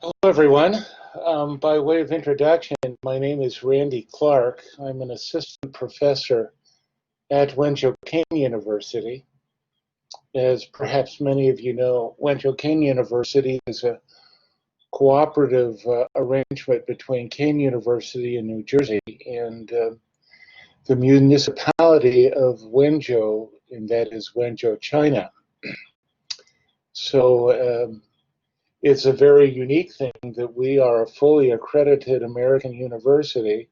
Hello, everyone. By way of introduction, my name is Randy Clark. I'm an assistant professor at Wenzhou King University. As perhaps many of you know, Wenzhou King University is a cooperative arrangement between King University in New Jersey and the municipality of Wenzhou, and that is Wenzhou, China. So it's a very unique thing that we are a fully accredited American university,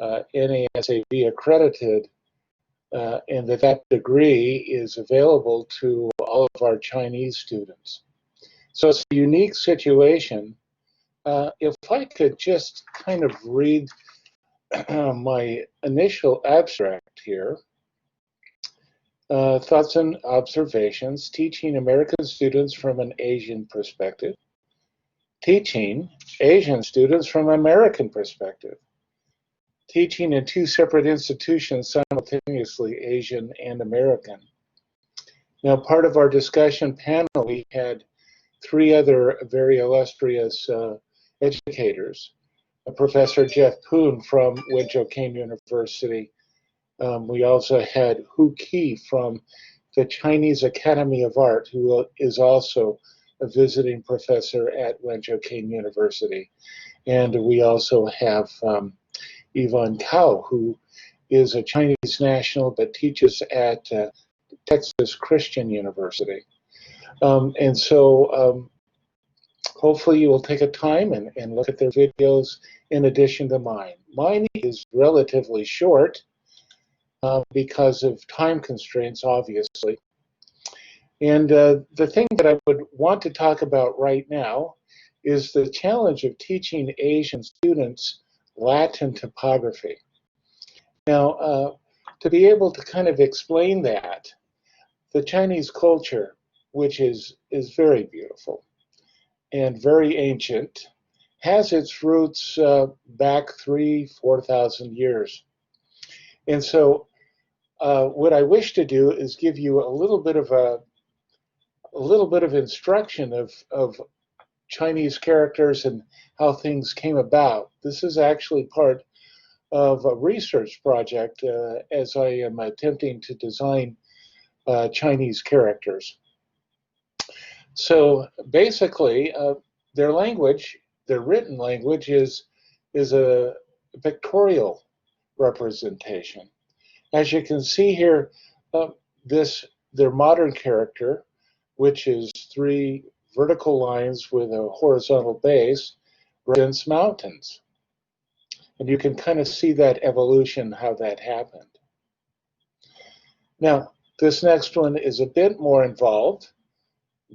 NASAB accredited, and that degree is available to all of our Chinese students. So it's a unique situation. If I could just kind of read my initial abstract here. Thoughts and observations, teaching American students from an Asian perspective, teaching Asian students from an American perspective, teaching in two separate institutions simultaneously, Asian and American. Now, part of our discussion panel, we had three other very illustrious educators. Professor Jeff Poon from Wenzhou King University. We also had Hu Qi from the Chinese Academy of Art, who is also a visiting professor at Wenzhou King University. And we also have Yvonne Cao, who is a Chinese national but teaches at Texas Christian University. And so hopefully you will take a time and look at their videos in addition to mine. Mine is relatively short because of time constraints, obviously. And the thing that I would want to talk about right now is the challenge of teaching Asian students Latin topography. Now, to be able to kind of explain that, the Chinese culture, which is very beautiful and very ancient, has its roots back 4,000 years. And so what I wish to do is give you a little bit of instruction of Chinese characters and how things came about. This is actually part of a research project as I am attempting to design Chinese characters. So basically, their language, their written language, is a pictorial representation. As you can see here, their modern character, which is three vertical lines with a horizontal base, represents mountains. And you can kind of see that evolution, how that happened. Now, this next one is a bit more involved.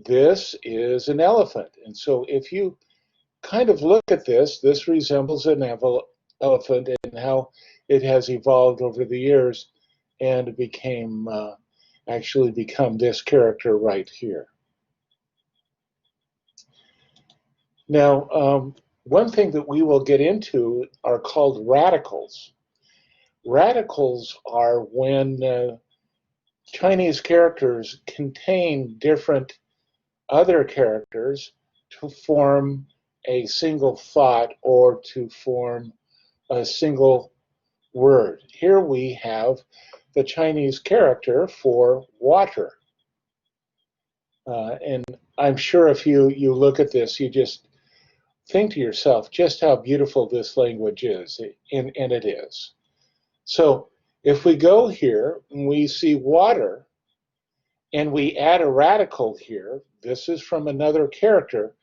This is an elephant. And so if you kind of look at this, this resembles an elephant and how it has evolved over the years and became actually become this character right here. Now, one thing that we will get into are called radicals. Radicals are when Chinese characters contain different other characters to form a single thought or to form a single word. Here we have the Chinese character for water. And I'm sure if you look at this, you just think to yourself just how beautiful this language is, and it is. So if we go here and we see water, and we add a radical here, this is from another character,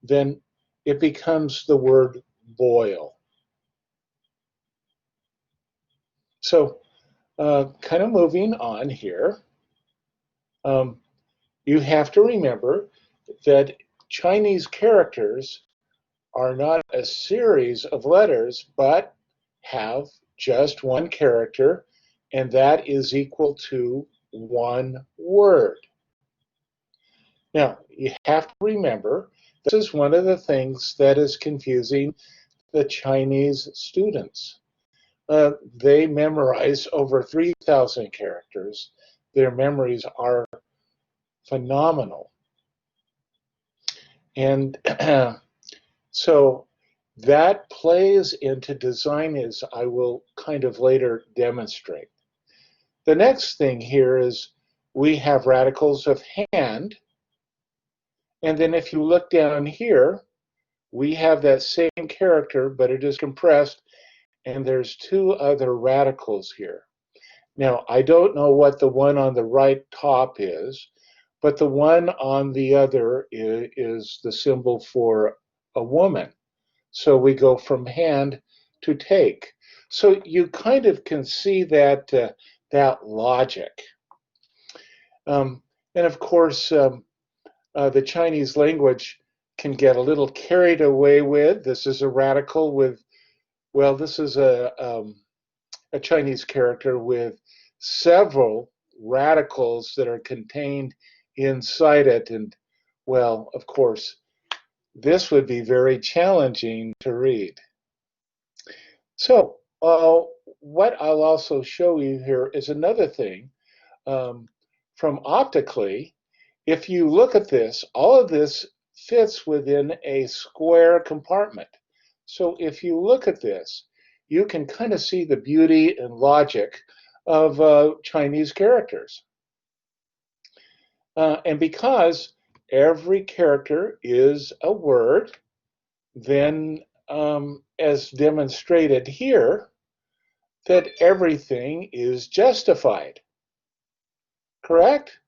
then it becomes the word boil. So kind of moving on here, you have to remember that Chinese characters are not a series of letters, but have just one character, and that is equal to one word. Now, you have to remember, this is one of the things that is confusing the Chinese students. They memorize over 3,000 characters. Their memories are phenomenal. And So that plays into design, as I will kind of later demonstrate. The next thing here is we have radicals of hand. And then if you look down here, we have that same character, but it is compressed, and there's two other radicals here. Now, I don't know what the one on the right top is, but the one on the other is the symbol for a woman. So we go from hand to take. So you kind of can see that, that logic. And of course, the Chinese language can get a little carried away with. This is a radical with, well, this is a Chinese character with several radicals that are contained inside it. And, well, of course, this would be very challenging to read. So, what I'll also show you here is another thing. From optically, if you look at this, all of this fits within a square compartment. So if you look at this, you can kind of see the beauty and logic of Chinese characters. And because every character is a word, then as demonstrated here, that everything is justified, correct?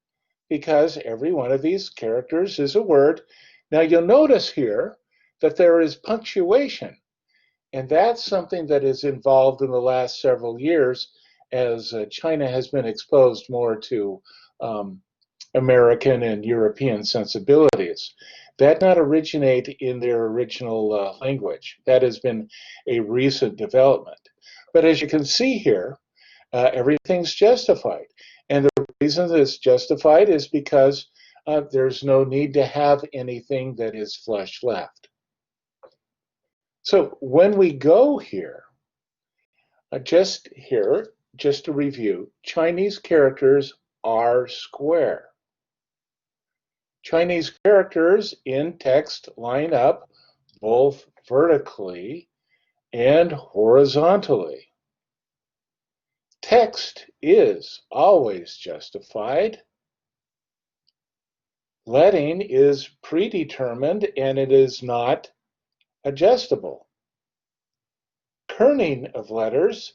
Because every one of these characters is a word. Now you'll notice here that there is punctuation, and that's something that is involved in the last several years as China has been exposed more to American and European sensibilities. That did not originate in their original language. That has been a recent development. But as you can see here, everything's justified. And the reason that it's justified is because there's no need to have anything that is flush left. So when we go here, just to review, Chinese characters are square. Chinese characters in text line up both vertically and horizontally. Text is always justified. Leading is predetermined and it is not adjustable. Kerning of letters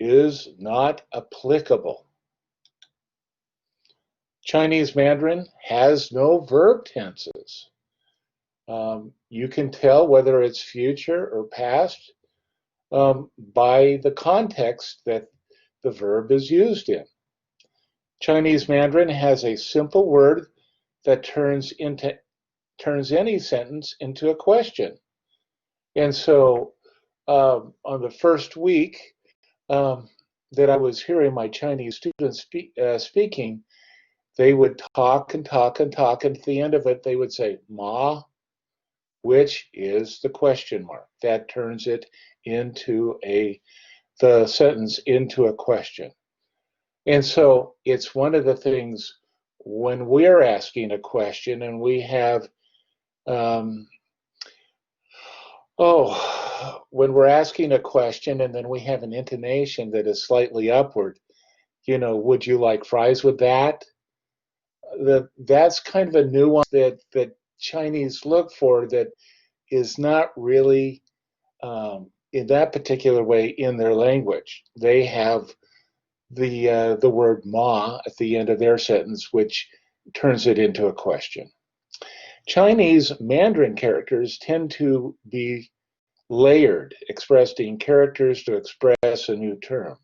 is not applicable. Chinese Mandarin has no verb tenses. You can tell whether it's future or past by the context that the verb is used in. Chinese Mandarin has a simple word that turns any sentence into a question. And so on the first week that I was hearing my Chinese students speaking, they would talk and talk and talk, and at the end of it, they would say, "Ma," which is the question mark. That turns it into the sentence into a question. And so it's one of the things when we're asking a question and we have, when we're asking a question and then we have an intonation that is slightly upward, would you like fries with that? That's kind of a nuance that Chinese look for that is not really in that particular way in their language. They have the word "ma" at the end of their sentence, which turns it into a question. Chinese Mandarin characters tend to be layered, expressing characters to express a new term.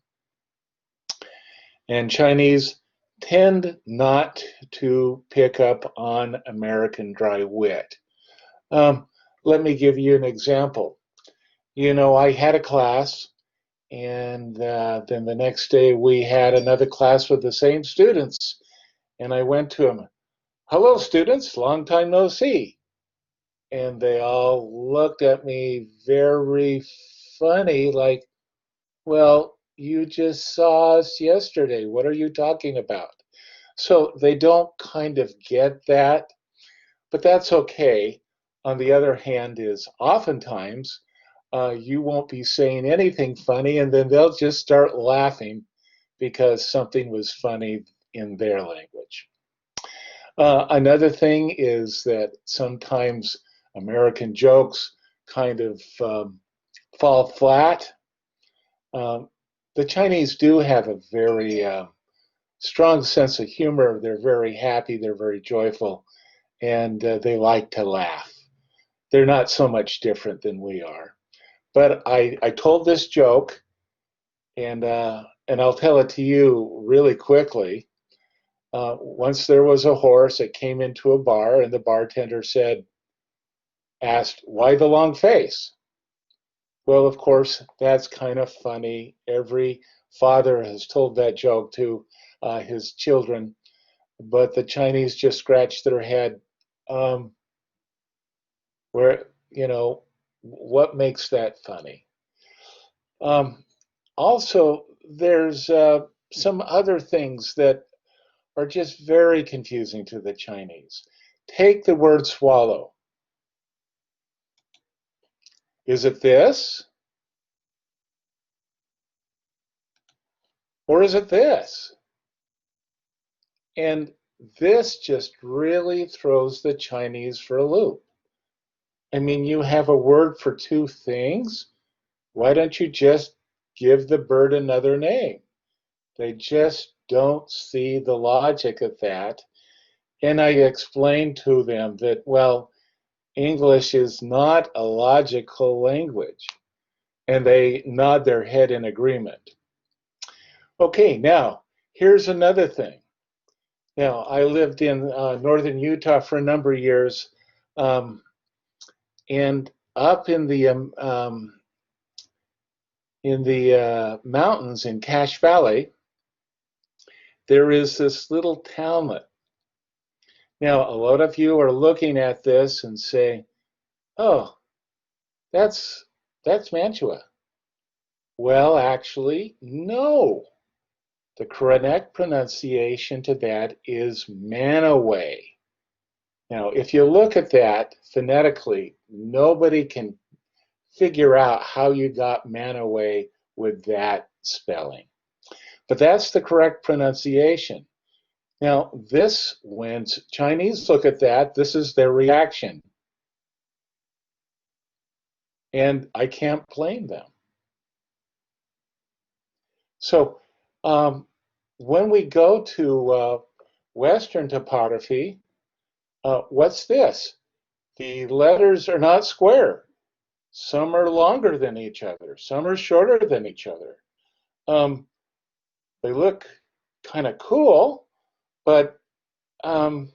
And Chinese tend not to pick up on American dry wit. Let me give you an example. I had a class, and then the next day we had another class with the same students, and I went to them, "Hello, students, long time no see." And they all looked at me very funny, like, "Well, you just saw us yesterday. What are you talking about?" So they don't kind of get that, but that's okay. on the other hand, is oftentimes you won't be saying anything funny, and then they'll just start laughing because something was funny in their language. Another thing is that sometimes American jokes kind of fall flat. Um, the Chinese do have a very strong sense of humor. They're very happy, they're very joyful, and they like to laugh. They're not so much different than we are. But I told this joke, and I'll tell it to you really quickly. Once there was a horse that came into a bar, and the bartender asked, "Why the long face?" Well, of course, that's kind of funny. Every father has told that joke to his children, but the Chinese just scratched their head. Um, where, what makes that funny? Um, Also, there's some other things that are just very confusing to the Chinese. Take the word swallow. Is it this? Or is it this? And this just really throws the Chinese for a loop. I mean, you have a word for two things. Why don't you just give the bird another name? They just don't see the logic of that. And I explained to them that, well, English is not a logical language. And they nod their head in agreement. Okay, now, here's another thing. Now, I lived in northern Utah for a number of years, and up in the mountains in Cache Valley, there is this little townlet. Now, a lot of you are looking at this and say, "Oh, that's Mantua." Well, actually, no. The correct pronunciation to that is Manaway. Now, if you look at that phonetically, nobody can figure out how you got Manaway with that spelling. But that's the correct pronunciation. Now, when Chinese look at that, this is their reaction. And I can't blame them. So when we go to Western topography, what's this? The letters are not square. Some are longer than each other. Some are shorter than each other. They look kind of cool, but um,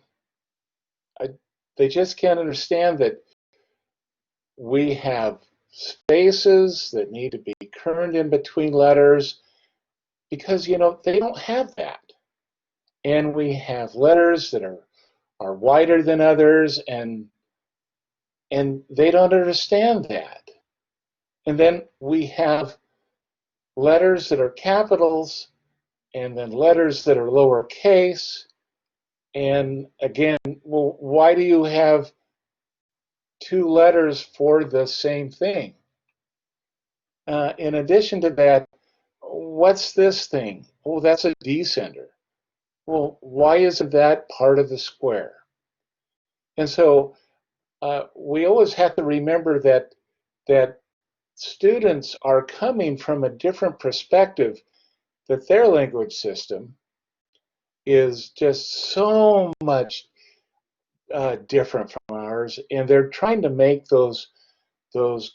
they just can't understand that we have spaces that need to be kerned in between letters because, they don't have that. And we have letters that are wider than others, and they don't understand that. And then we have letters that are capitals and then letters that are lowercase. And again, well, why do you have two letters for the same thing? In addition to that, what's this thing? Oh, that's a descender. Well, why isn't that part of the square? And so we always have to remember that students are coming from a different perspective, that their language system is just so much different from ours, and they're trying to make those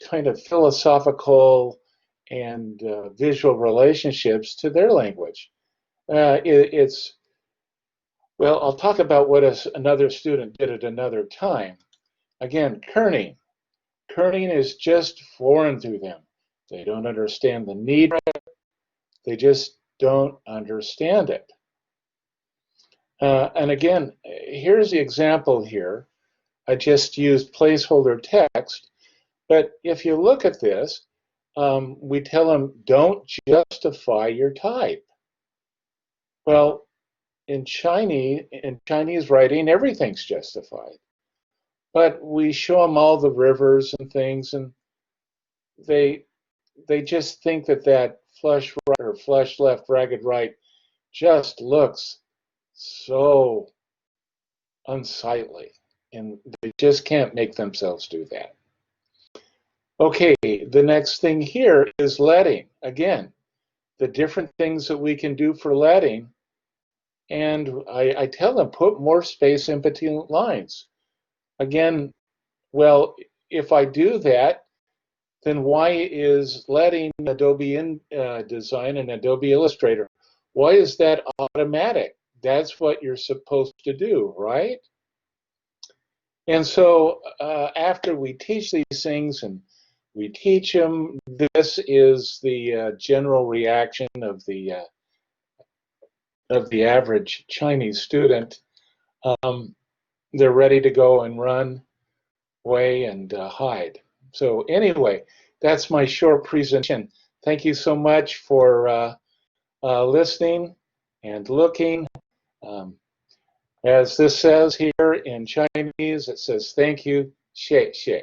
kind of philosophical and visual relationships to their language. It's well, I'll talk about what another student did at another time. Again, kerning. Kerning is just foreign to them. They don't understand the need. They just don't understand it. And again, here's the example here. I just used placeholder text, but if you look at this, we tell them, don't justify your type. Well, in Chinese writing, everything's justified. but we show them all the rivers and things, and they they just think that that flush right or flush left, ragged right just looks so unsightly, and they just can't make themselves do that. Okay, the next thing here is leading. Again, the different things that we can do for leading, and I tell them put more space in between lines. Again, well, if I do that, then why is letting Adobe Design and Adobe Illustrator, why is that automatic? That's what you're supposed to do, right? And so after we teach these things and we teach them, this is the general reaction of the average Chinese student. Um, they're ready to go and run away and hide. So anyway, that's my short presentation. Thank you so much for listening and looking. Um, as this says here in Chinese, it says thank you, xie xie.